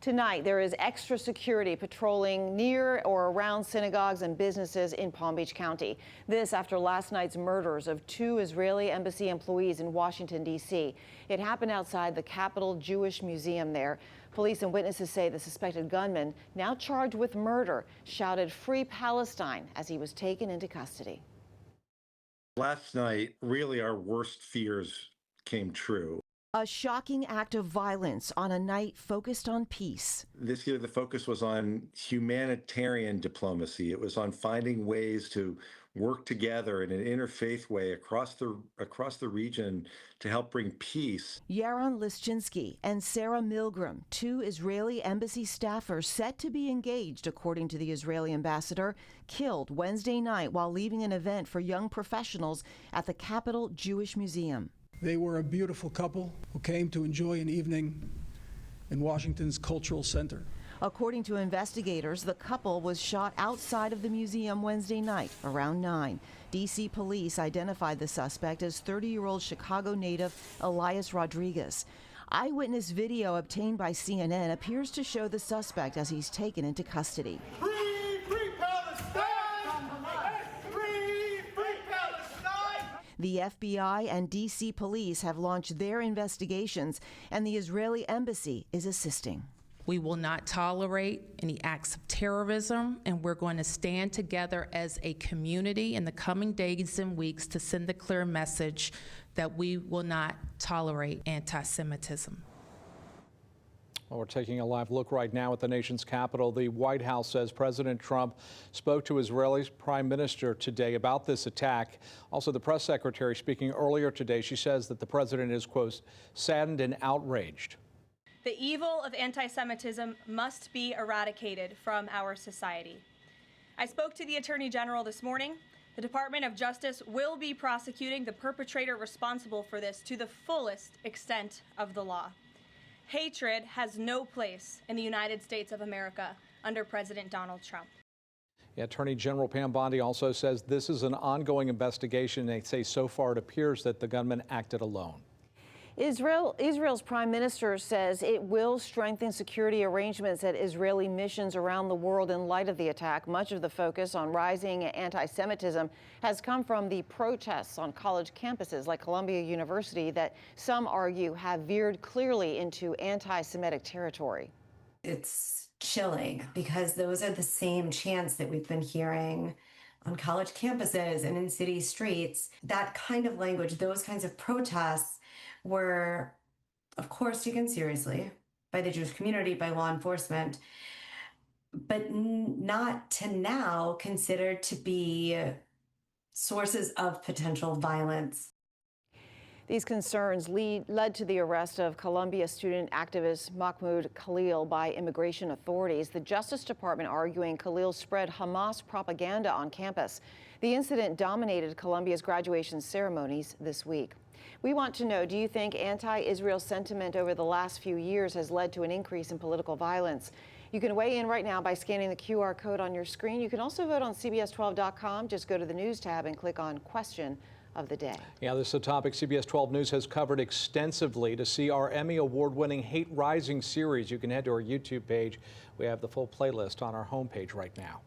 Tonight, there is extra security patrolling near or around synagogues and businesses in Palm Beach County. This after last night's murders of 2 Israeli embassy employees in Washington, D.C. It happened outside the Capitol Jewish Museum there. Police and witnesses say the suspected gunman, now charged with murder, shouted "Free Palestine" as he was taken into custody. Last night, really our worst fears came true. A shocking act of violence on a night focused on peace. This year, the focus was on humanitarian diplomacy. It was on finding ways to work together in an interfaith way across the region to help bring peace. Yaron Lischinsky and Milgrim, 2 Israeli embassy staffers set to be engaged, according to the Israeli ambassador, killed Wednesday night while leaving an event for young professionals at the Capitol Jewish Museum. They were a beautiful couple who came to enjoy an evening in Washington's Cultural Center. According to investigators, the couple was shot outside of the museum Wednesday night around 9. D.C. police identified the suspect as 30-year-old Chicago native Elias Rodriguez. Eyewitness video obtained by CNN appears to show the suspect as he's taken into custody. The FBI and D.C. police have launched their investigations, and the Israeli embassy is assisting. We will not tolerate any acts of terrorism, and we're going to stand together as a community in the coming days and weeks to send the clear message that we will not tolerate anti-Semitism. Well, we're taking a live look right now at the nation's capital. The White House says President Trump spoke to Israel's prime minister today about this attack. Also, the press secretary speaking earlier today, she says that the president is, quote, saddened and outraged. The evil of anti-Semitism must be eradicated from our society. I spoke to the Attorney General this morning. The Department of Justice will be prosecuting the perpetrator responsible for this to the fullest extent of the law. Hatred has no place in the United States of America under President Donald Trump. Attorney General Pam Bondi also says this is an ongoing investigation. They say so far it appears that the gunman acted alone. Israel's prime minister says it will strengthen security arrangements at Israeli missions around the world in light of the attack. Much of the focus on rising anti-Semitism has come from the protests on college campuses like Columbia University that some argue have veered clearly into anti-Semitic territory. It's chilling because those are the same chants that we've been hearing on college campuses and in city streets. That kind of language, those kinds of protests were, of course, taken seriously by the Jewish community, by law enforcement, but not to now considered to be sources of potential violence. These concerns led to the arrest of Columbia student activist Mahmoud Khalil by immigration authorities. The Justice Department arguing Khalil spread Hamas propaganda on campus. The incident dominated Columbia's graduation ceremonies this week. We want to know, do you think anti-Israel sentiment over the last few years has led to an increase in political violence? You can weigh in right now by scanning the QR code on your screen. You can also vote on CBS12.com. Just go to the News tab and click on Question of the Day. Yeah, this is a topic CBS 12 News has covered extensively. To see our Emmy Award-winning Hate Rising series, you can head to our YouTube page. We have the full playlist on our homepage right now.